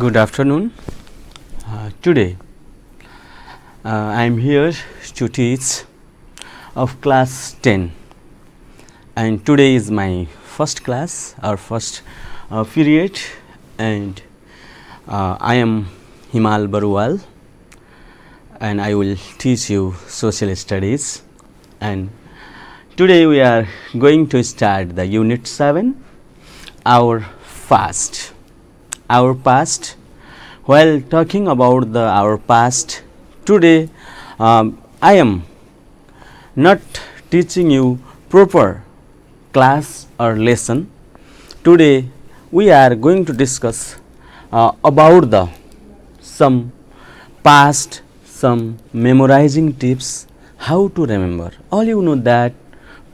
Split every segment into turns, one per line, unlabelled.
Good afternoon. Today I am here to teach of class 10, and today is my first class or first period, and I am Himal Baruwal, and I will teach you social studies. And today we are going to start the unit 7, our past. Our past. While talking about our past, today I am not teaching you proper class or lesson. Today we are going to discuss about the some past, some memorizing tips, how to remember. All you know that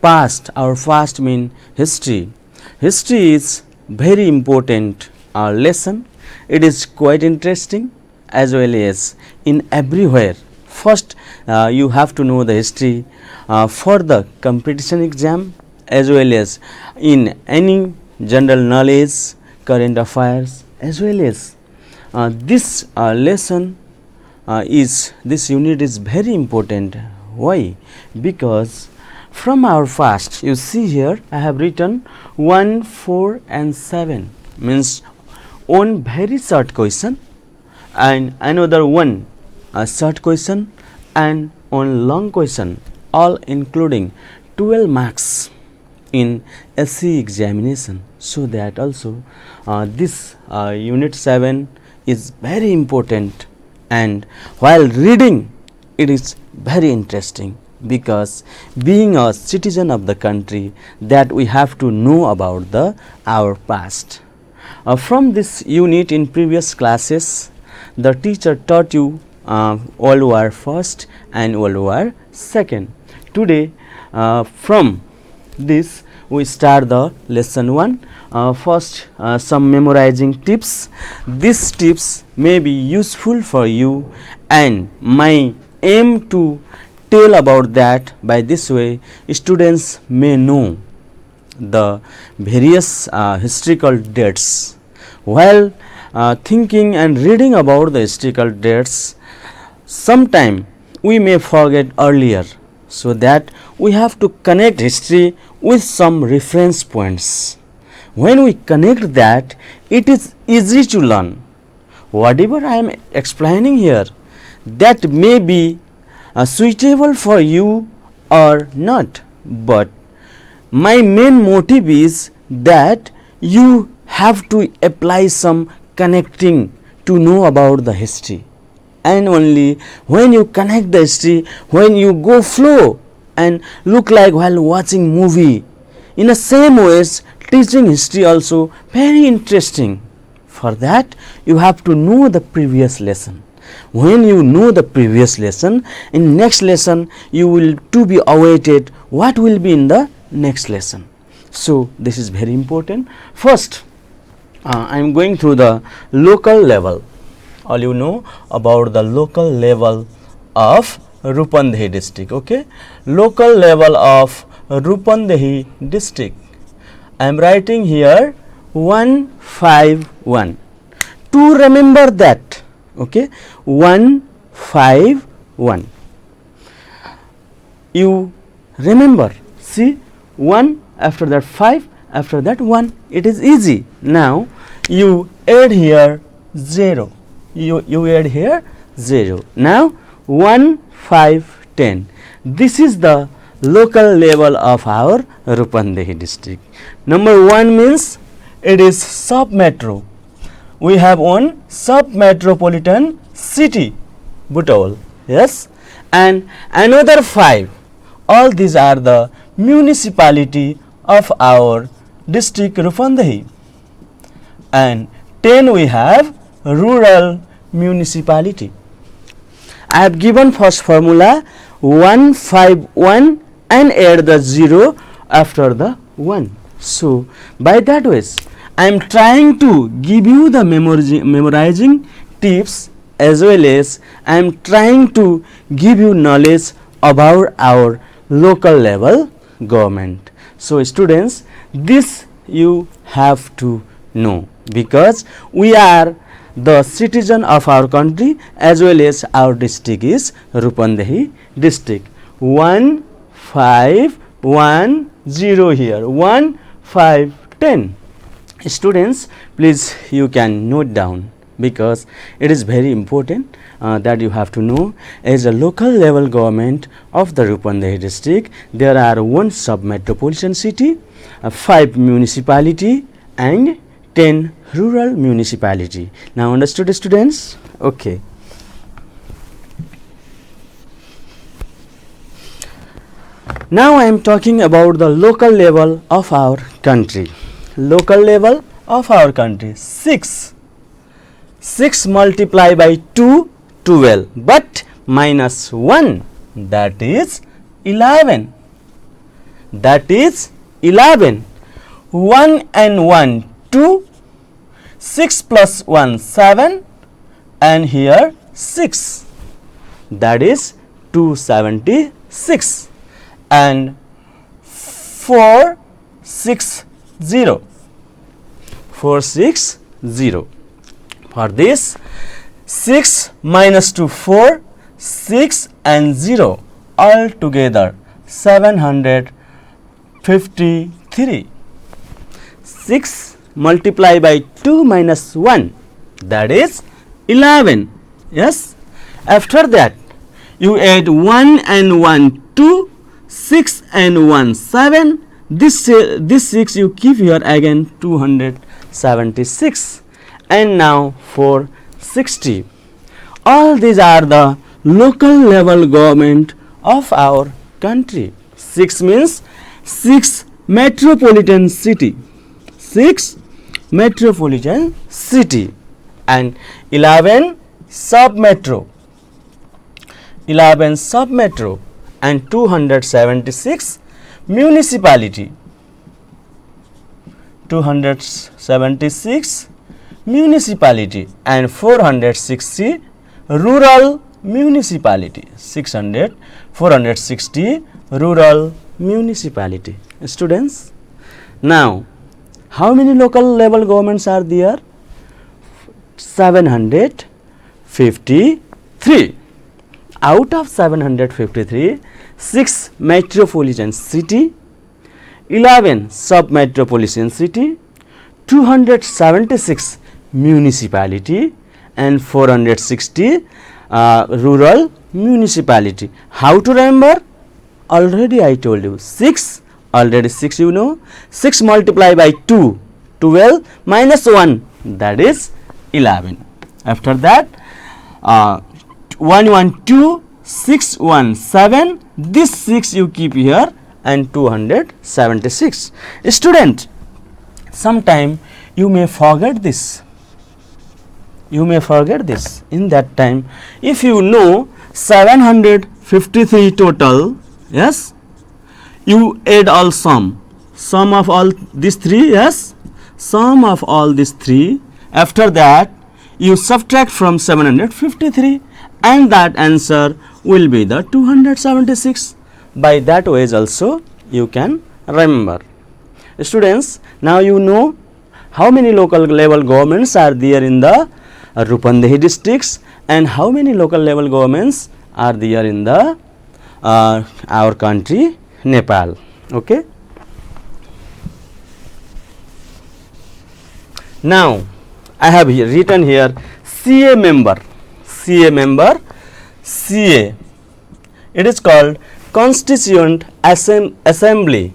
past, our past mean history. History is very important lesson. It is quite interesting as well as in everywhere. First you have to know the history for the competition exam as well as in any general knowledge, current affairs, as well as this lesson this unit is very important. Why? Because from our past, you see here I have written 1, 4 and 7, means one very short question and another one short question and one long question, all including 12 marks in SC examination. So that also this unit 7 is very important, and while reading it is very interesting, because being a citizen of the country that we have to know about our past. From this unit in previous classes, the teacher taught you World War First and World War Second. Today from this we start the lesson 1. First some memorizing tips. These tips may be useful for you, and my aim to tell about that. By this way students may know the various historical dates. While thinking and reading about the historical dates, sometime we may forget earlier, so that we have to connect history with some reference points. When we connect that, it is easy to learn. Whatever I am explaining here, that may be suitable for you or not, but my main motive is that you have to apply some connecting to know about the history, and only when you connect the history, when you go flow and look like while watching movie, in the same ways teaching history also very interesting. For that you have to know the previous lesson. When you know the previous lesson, in next lesson you will to be awaited what will be in the next lesson. So this is very important. First I am going through the local level. All you know about the local level of Rupandehi district. Okay, local level of Rupandehi district. I am writing here 151. To remember that, okay, 151. You remember, see, 1 after that 5, after that 1, it is easy. Now you add here 0, you add here 0. Now 1, 5, 10. This is the local level of our Rupandehi district. Number 1 means it is sub metro. We have one sub metropolitan city, Butawal, yes, and another 5. All these are the municipality of our district Rupandehi, and 10 we have rural municipality. I have given first formula 151 and add the 0 after the 1. So by that ways I am trying to give you the memorizing tips, as well as I am trying to give you knowledge about our local level government. So students, this you have to know, because we are the citizen of our country as well as our district is Rupandehi district. 1510 here, 1510. Students, please you can note down, because it is very important that you have to know. As a local level government of the Rupandehi district, there are 1 sub-metropolitan city, 5 municipality and 10 rural municipality. Now understood, students? Okay. Now I am talking about the local level of our country. Local level of our country. 6 multiplied by 2, 12, but minus 1, that is 11. That is 11. 1 and 1, 2. 6 plus 1, 7, and here 6. That is 276. And 460. 460. For this, 6 minus 2, 4, 6 and 0, all together 753. 6 multiplied by 2 minus 1, that is 11. Yes. After that, you add 1 and 1, 2, 6 and 1, 7. This 6 you keep here again, 276. And now 460. All these are the local level government of our country. 6 means 6 metropolitan city. 6 metropolitan city and 11 sub-metro. 11 sub-metro and 276 municipality. 276 municipality and 460 rural municipality. 460 rural municipality. Students, now how many local level governments are there? 753. Out of 753, 6 metropolitan city, 11 sub-metropolitan city, 276 municipality and 460 rural municipality. How to remember? Already I told you 6, already 6 you know. 6 multiplied by 2, 12 minus 1, that is 11. After that 112, 617, this 6 you keep here and 276. Student, sometime you may forget this. You may forget this. In that time, if you know 753 total, yes, you add all sum of all these 3, yes, sum of all these 3. After that, you subtract from 753 and that answer will be the 276. By that ways also you can remember. Students, now you know how many local level governments are there in the Rupandehi districts and how many local level governments are there in the our country Nepal. Okay. Now I have written here CA member. CA member. CA. It is called Constituent Assembly.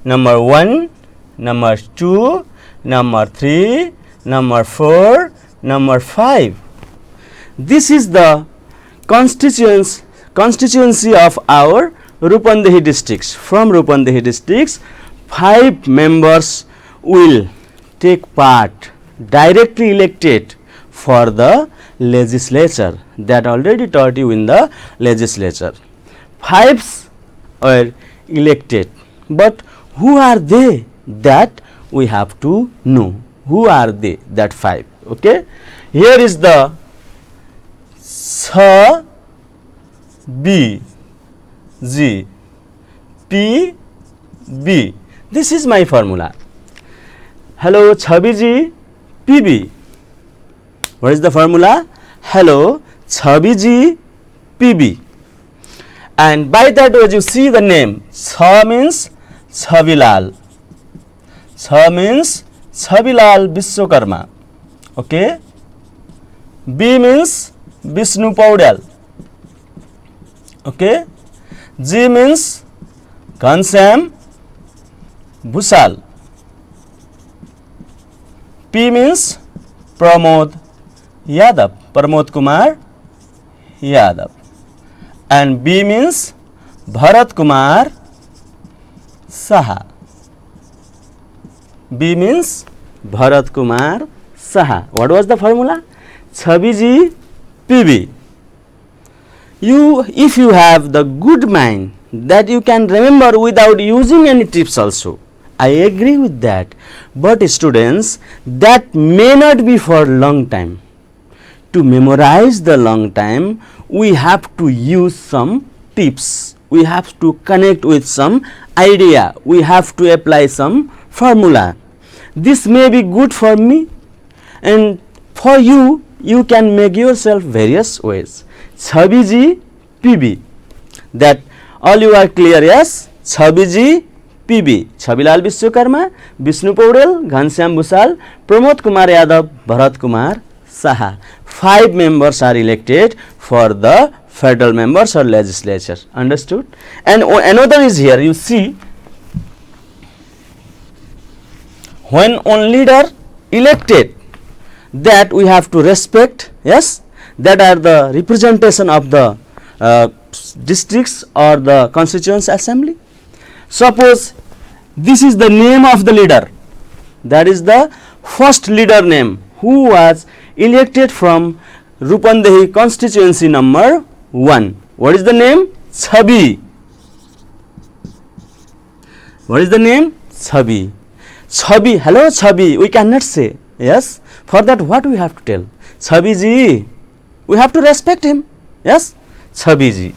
Number 1, number 2, number 3, number 4, number 5. This is the constituency of our Rupandehi districts. From Rupandehi districts, 5 members will take part, directly elected for the legislature. That already taught you in the legislature. 5 were elected, but who are they? That we have to know. Who are they? That 5. Okay. Here is the S, B, G, P, B. This is my formula. Hello, Chhabiji, PB. What is the formula? Hello, Chhabiji PB. And by that way you see the name. Chha means Chhabilal. Chha means Chhabilal Vishwakarma. Okay. B means Vishnu Paudel. Okay. G means Ghanshyam Bhusal. P means Pramod Yadav, Pramod Kumar Yadav. And B means Bharat Kumar Saha. B means Bharat Kumar Saha. What was the formula? Chhabiji PB. If you have the good mind that you can remember without using any tips also, I agree with that. But students, that may not be for long time. To memorize the long time, we have to use some tips. We have to connect with some idea. We have to apply some formula. This may be good for me, and for you, you can make yourself various ways. Chhabiji PB. That all you are clear, yes? Chhabiji PB. Chhabilal Vishwakarma, Vishnu Paudel, Ghanshyam Bhusal, Pramod Kumar Yadav, Bharat Kumar Saha. 5 members are elected for the federal members or legislature. Understood? And another is here. You see, when one leader elected, that we have to respect, yes, that are the representation of the districts or the constituency assembly. Suppose this is the name of the leader, that is the first leader name who was elected from Rupandehi constituency number 1. What is the name? Chhabi. What is the name? Chhabi. Chhabi, hello Chhabi, we cannot say, yes. For that what we have to tell? Chhabiji. We have to respect him, yes. Chhabiji.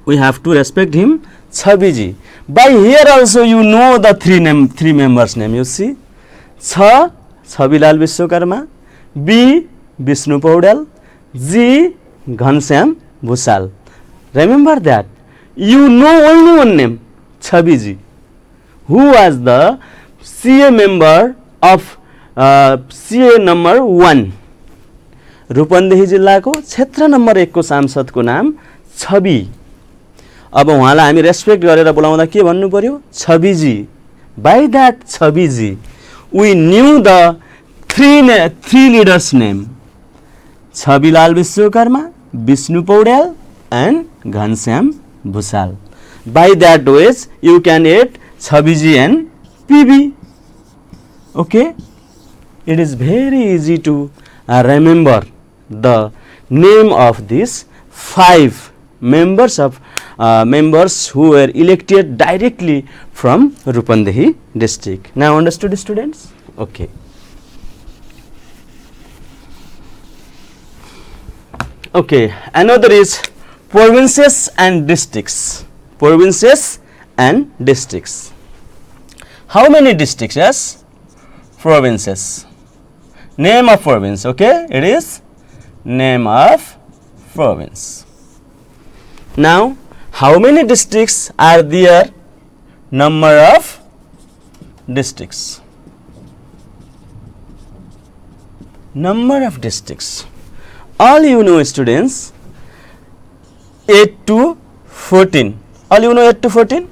We have to respect him, Chhabiji. By here also you know the three members name. You see, Chha, Chhabilal Vishwakarma, B, Vishnu Paudel, G, Ghanshyam Bhusal. Remember that. You know only one name, Chhabiji, who was the CA member of CA number 1. Rupandehi जिल्लाको क्षेत्र number 1 को सांसदको नाम छवि. अब उहाँलाई हामी respect गरेर बोलाउँदा के भन्नु पर्यो? छविजी. By that छविजी, we knew the three leaders name. Chhabilal Vishwakarma, Vishnu Paudel and Ghanshyam Bhusal. By that ways you can add Chhabiji and PB. Okay? It is very easy to remember the name of these 5 members who were elected directly from Rupandehi district. Now understood, students? Okay. Okay, another is provinces and districts. Provinces and districts. How many districts? Yes, provinces. Name of province. Okay, it is name of province. Now, how many districts are there? Number of districts. Number of districts. All you know, students, 8 to 14. All you know 8 to 14?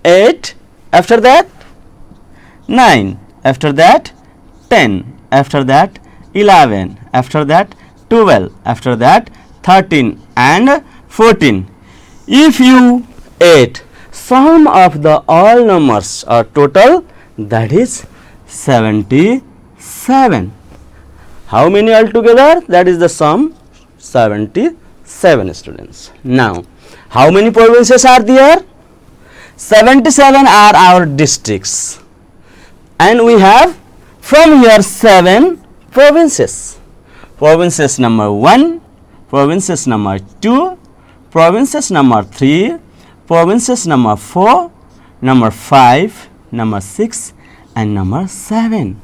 8, after that 9, after that 10, after that 11, after that 12, after that 13 and 14. If you add sum of the all numbers or total, that is 77. How many altogether? That is the sum, 77, students. Now, how many provinces are there? 77 are our districts, and we have from here 7 provinces. Provinces number 1, provinces number 2, provinces number 3, provinces number 4, number 5, number 6 and number 7.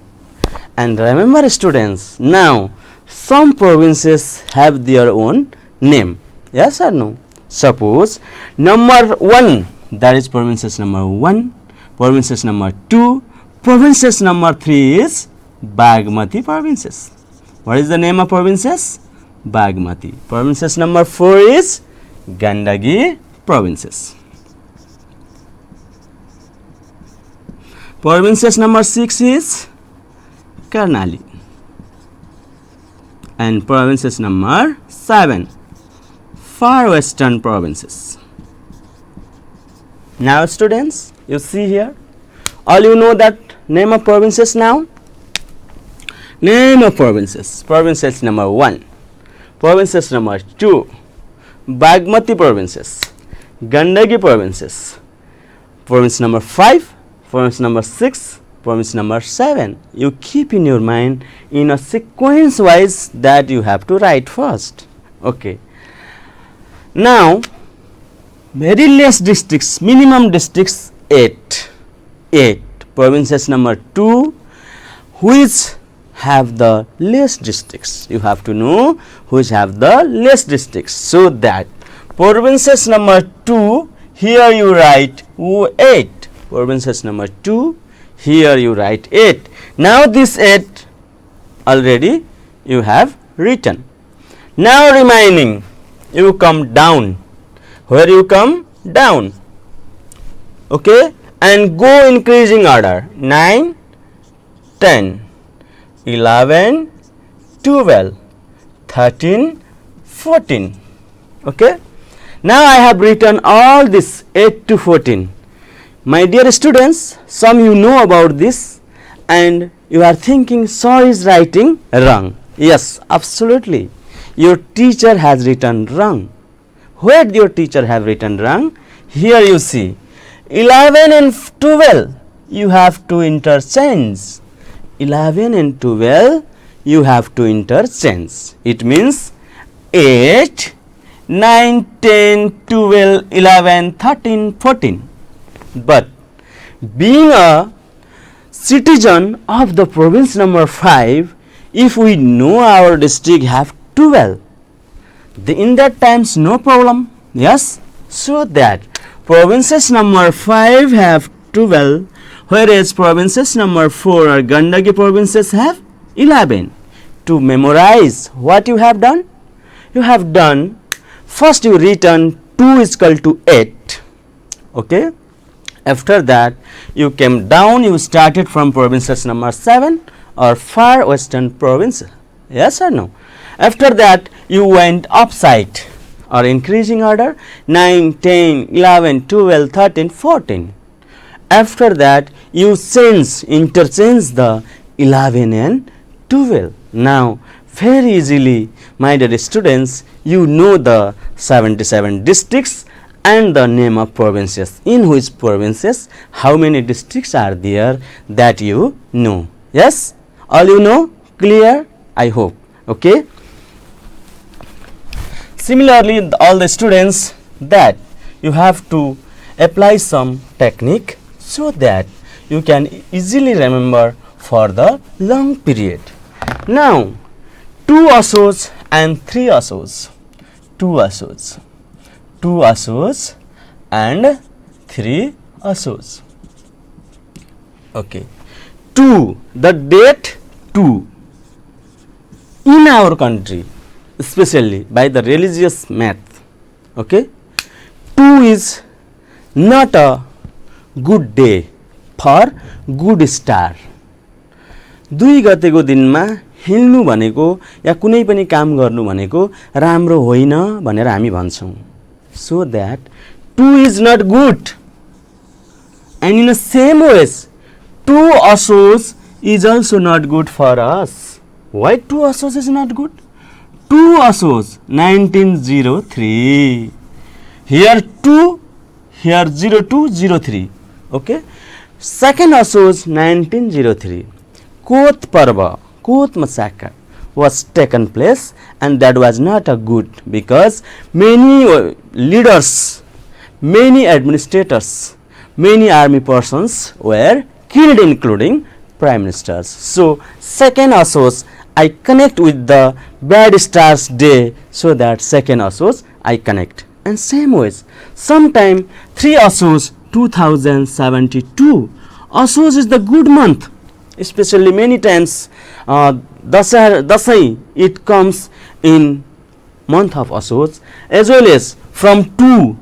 And remember students, now some provinces have their own name. Yes or no? Suppose number 1, that is provinces number 1, provinces number 2, provinces number 3 is Bagmati provinces. What is the name of provinces? Bagmati. Provinces number 4 is Gandaki provinces. Provinces number 6 is Karnali. And provinces number 7, far western provinces. Now students, you see here, all you know that name of provinces now? Name of provinces. Provinces number 1, provinces number 2, Bagmati provinces, Gandaki provinces, province number 5, province number 6, province number 7. You keep in your mind in a sequence wise that you have to write first. Okay. Now, very less districts, minimum districts 8. 8. Provinces number 2, which have the less districts. You have to know which have the less districts. So that provinces number 2, here you write 8. Provinces number 2, here you write 8. Now this 8 already you have written. Now remaining, you come down. Where you come? Down. Okay, and go increasing order. 9, 10, 11, 12, 13, 14. Okay. Now I have written all this 8 to 14. My dear students, some you know about this and you are thinking sir is writing wrong. Yes, absolutely. Your teacher has written wrong. Where your teacher have written wrong? Here you see 11 and 12 you have to interchange. 11 and 12 you have to interchange. It means 8, 9, 10, 12, 11, 13, 14. But being a citizen of the province number 5, if we know our district have 12, in that times no problem. Yes, so that provinces number 5 have 12, whereas provinces number 4 or Gandaki provinces have 11. To memorize, what you have done? You have done, first you written 2 is equal to 8. Okay. After that, you came down, you started from provinces number 7 or far western province. Yes or no? After that, you went upside or increasing order 9, 10, 11, 12, 13, 14. After that, you interchange the 11 and 12. Now, very easily, my dear students, you know the 77 districts and the name of provinces. In which provinces, how many districts are there, that you know. Yes, all you know, clear, I hope. Okay. Similarly, all the students, that you have to apply some technique so that you can easily remember for the long period. Now, 2 assos and 3 assos. 2 assos. 2 assos and 3 assos. Okay. 2, the date 2 in our country, especially by the religious math. Okay. 2 is not a good day for good star. 2 गतेको दिनमा हिँड्नु भनेको या कुनै पनि काम गर्नु भनेको राम्रो होइन भनेर हामी भन्छौं. So that 2 is not good. And in the same ways, 2 assos is also not good for us. Why 2 assos is not good? 2 assos 1903. Here 2, here 0203. Okay. Second assos 1903. Koth Parva, Koth massacre was taken place, and that was not a good, because many leaders, many administrators, many army persons were killed, including prime ministers. So second Ashos I connect with the bad stars day, so that second Ashos I connect. And same ways, sometime 3 Ashos 2072. Ashos is the good month, especially many times Dasai it comes in month of Ashos, as well as from 2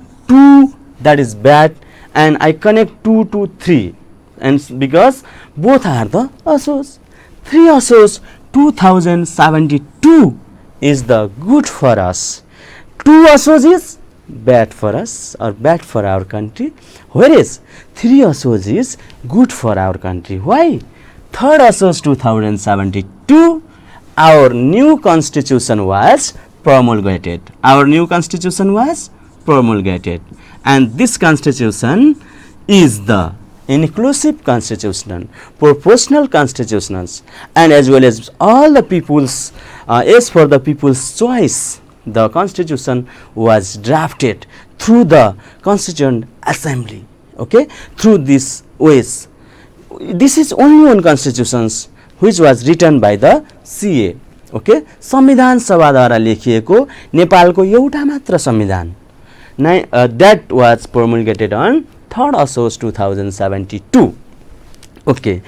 that is bad, and I connect 2 to 3, and because both are the Ashos. 3 Ashos 2072 is the good for us. 2 Ashos is bad for us or bad for our country, whereas 3 Ashos is good for our country. Why? 3rd Ashos 2072, our new constitution was promulgated. Our new constitution was promulgated, and this constitution is the inclusive constitution, proportional constitutions, and as well as all the people's as for the people's choice. The constitution was drafted through the Constituent Assembly, okay, through these ways. This is only one constitution which was written by the CA, okay. संविधान सभाद्वारा लेखिएको नेपालको एउटा मात्र संविधान, that was promulgated on 3rd Ashos 2072. Okay,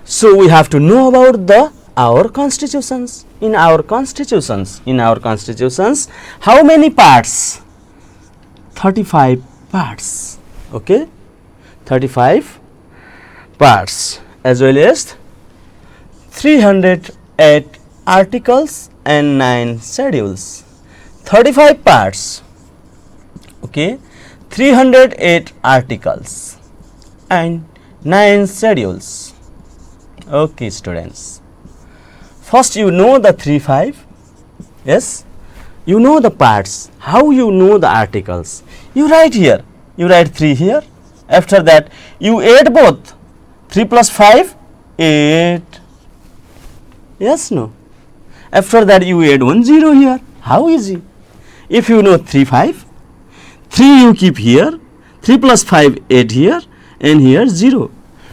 so we have to know about our constitutions. In our constitutions, how many parts? 35 parts, okay, 35 parts, as well as 308 articles and 9 schedules. 35 parts, okay, 308 articles and 9 schedules. Okay, students, first you know the 35, yes, you know the parts. How you know the articles? You write here, you write 3 here, after that you add both, 3 plus 5 8, yes, no, after that you add 1 0 here. How easy? If you know 3 5, 3 you keep here, 3 plus 5 8 here, and here 0.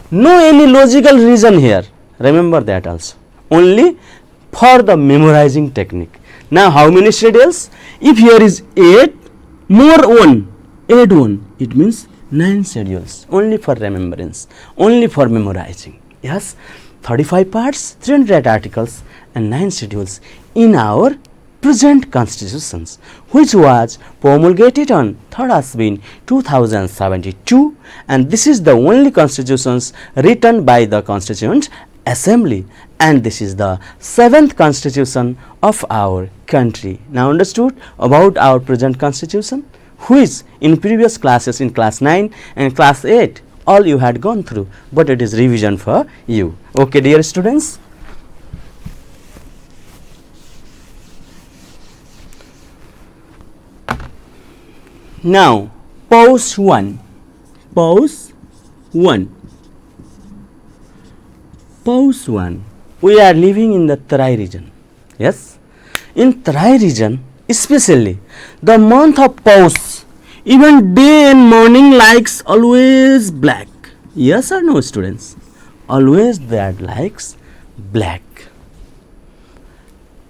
No any logical reason here, remember that also, only for the memorizing technique. Now how many schedules? If here is 8 more 1, add 1, it means 9 schedules, only for remembrance, only for memorizing. Yes, 35 parts, 308 articles and 9 schedules in our present constitutions, which was promulgated on 3rd Ashwin 2072, and this is the only constitutions written by the Constituent Assembly, and this is the 7th constitution of our country. Now understood about our present constitution, which in previous classes in class 9 and class 8 all you had gone through, but it is revision for you. Okay, dear students. Now pause 1, pause 1, pause 1. We are living in the Tarai region. Yes, in Tarai region, especially the month of pause, even day and morning likes always black. Yes or no, students? Always that likes black.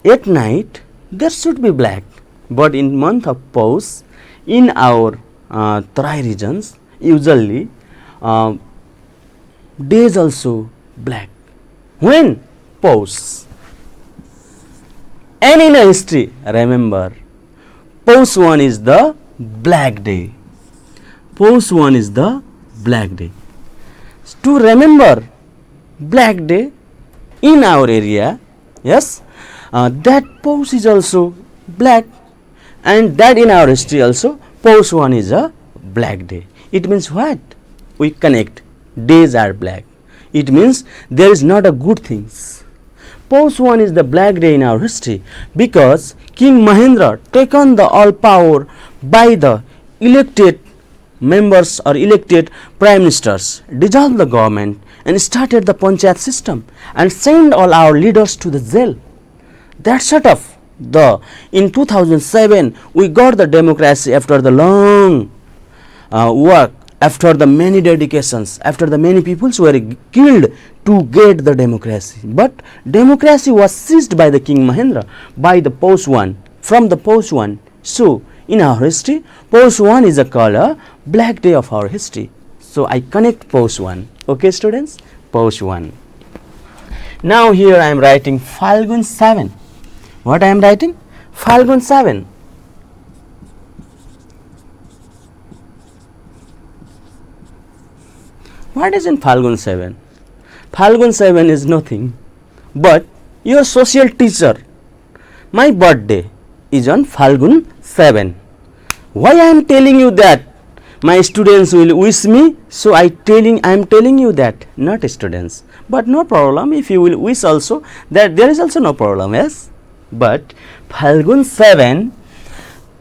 At night there should be black, but in month of pause in our Tarai regions usually days also black. When? Pause. And in a history, remember, pause 1 is the black day. Pause 1 is the black day. To remember black day in our area, yes, that pause is also black, and that in our history also pause 1 is a black day. It means what? We connect, days are black. It means there is not a good things. Pause 1 is the black day in our history because King Mahendra taken the all power by the elected members or elected prime ministers, dissolved the government and started the panchayat system and sent all our leaders to the jail. That sort of in 2007 we got the democracy after the long work after the many dedications, after the many peoples were killed to get the democracy. But democracy was seized by the King Mahendra, by the Pous I, from the Pous I. So, in our history, Pous I is called a black day of our history. So, I connect Pous I. Okay, students? Pous I. Now, here I am writing Phalgun 7. What I am writing? Phalgun 7. What is in Phalgun 7? Phalgun 7 is nothing but your social teacher. My birthday is on Phalgun 7. Why I am telling you that? My students will wish me, so I am telling you that, not students. But no problem, if you will wish also, that there is also no problem, yes. But Phalgun 7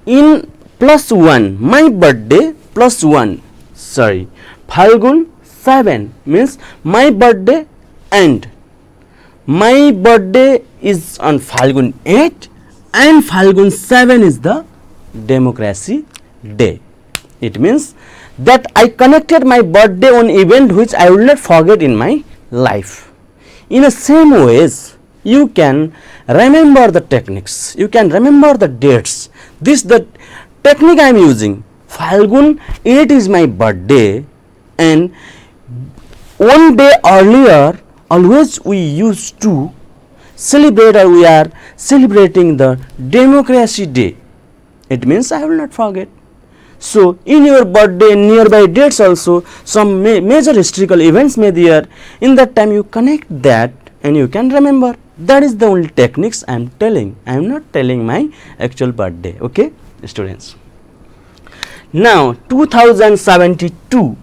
in +1, my birthday +1, sorry, Phalgun 7 means my birthday, and my birthday is on Phalgun 8 and Phalgun 7 is the democracy day. It means that I connected my birthday on event which I will not forget in my life. In the same ways, you can remember the techniques, you can remember the dates. This the technique I am using. Phalgun 8 is my birthday, and one day earlier always we used to celebrate, or we are celebrating the democracy day. It means I will not forget. So, in your birthday nearby dates also some major historical events may there. In that time you connect that and you can remember. That is the only techniques I am telling. I am not telling my actual birthday. Okay, students. Now 2072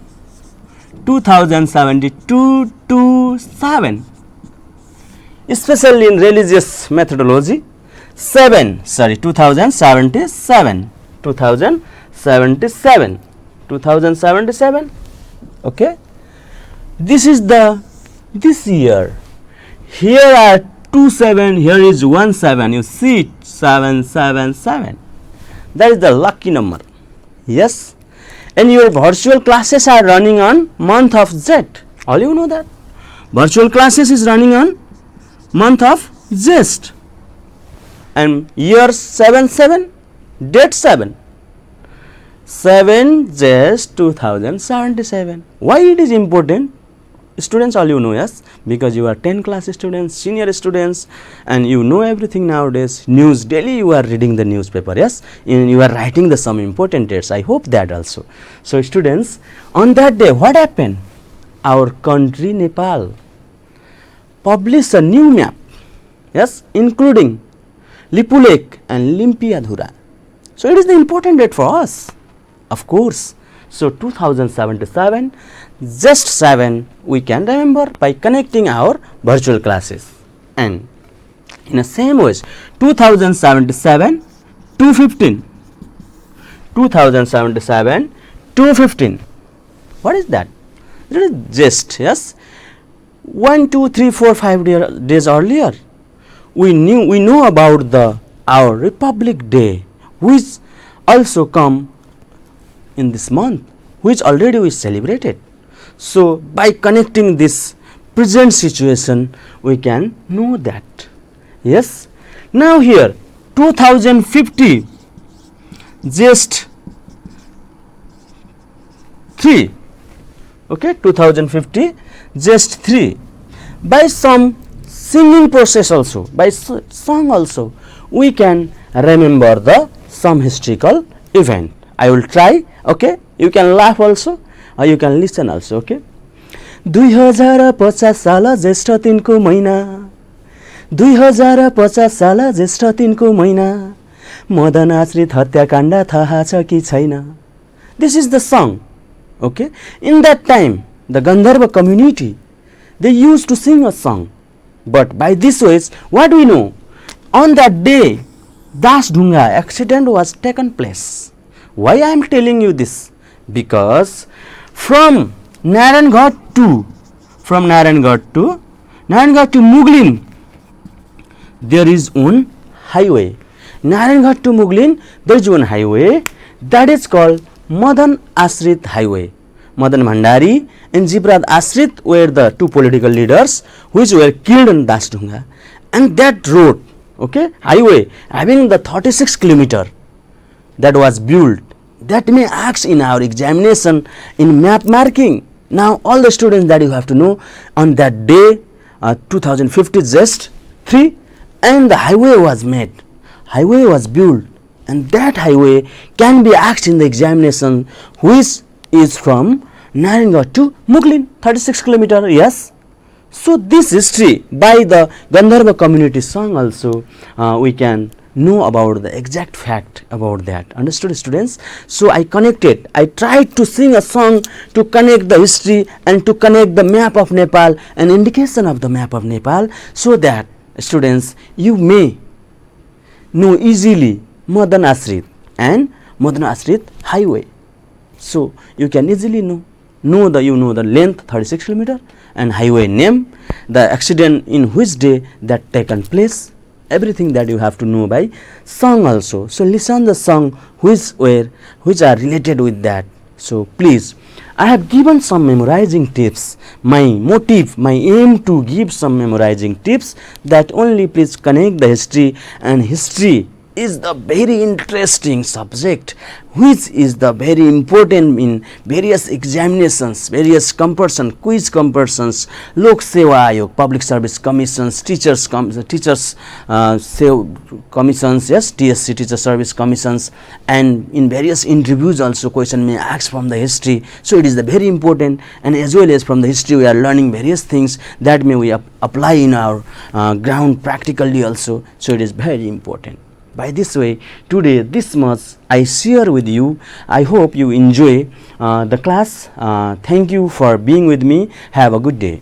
to 7, especially in religious methodology. 2077. Okay, this is this year. Here are 2 7, here is 1 7. You see it, 777. That is the lucky number. Yes, and your virtual classes are running on month of Jet. All you know that virtual classes is running on month of Zest, and year 77, date 7 Zest 2077. Why it is important, students? All you know, yes, because you are 10 class students, senior students, and you know everything nowadays. News daily you are reading the newspaper, yes, and you are writing the some important dates. I hope that also. So students, on that day what happened? Our country Nepal published a new map, yes, including Lipu Lake and Limpiadhura. So it is the important date for us, of course. So 2077, just 7 we can remember by connecting our virtual classes. And in the same ways, 2077 to 15. 2077 to 15. What is that? It is just, yes, 1 2 3 4 5 days earlier we know about our Republic Day, which also come in this month, which already we celebrated. So by connecting this present situation we can know that. Yes, now here 2050 just 3. Okay, 2050 just 3. By some singing process also, by song also, we can remember some historical event. I will try. Okay, you can laugh also or you can listen also. Okay, 2050 साल ज्येष्ठ 3 को महिना, 2050 साल ज्येष्ठ 3 को महिना, मदन आश्रित हत्याकाण्ड थाहा छ कि छैन. This is the song. Okay, in that time the Gandharva community, they used to sing a song. But by this ways, what we know, on that day Dasdunga accident was taken place. Why I am telling you this? Because from Narayanghat to Muglin there is one highway. Narayanghat to Muglin there is one highway that is called Madan Ashrit Highway. Madan Bhandari and Jivraj Ashrit were the two political leaders which were killed in Dasdunga. And that road, okay, highway having the 36 kilometer that was built, that may ask in our examination in map marking. Now all the students that you have to know, on that day 2050 just 3, and the highway was made, highway was built, and that highway can be asked in the examination, which is from Narangad to Muglin, 36 kilometer. Yes. So this history by the Gandharva community song also we can know about the exact fact about that. Understood, students? So I connected, I tried to sing a song to connect the history and to connect the map of Nepal and indication of the map of Nepal, so that students, you may know easily Madan Ashrit and Madan Ashrit highway. So you can easily know the length 36 kilometer and highway name, the accident in which day that taken place, everything that you have to know by song also. So listen the song which are related with that. So please, I have given some memorizing tips. My motive, my aim to give some memorizing tips, that only please connect the history, and history is the very interesting subject which is the very important in various examinations, various comparisons, quiz comparisons, Lok Seva Ayog, Public Service Commissions, teachers commissions, yes, TSC, Teacher Service Commissions, and in various interviews also question may ask from the history. So it is the very important, and as well as from the history we are learning various things that may we apply in our ground practically also. So it is very important. By this way, today this much I share with you. I hope you enjoy the class. Thank you for being with me. Have a good day.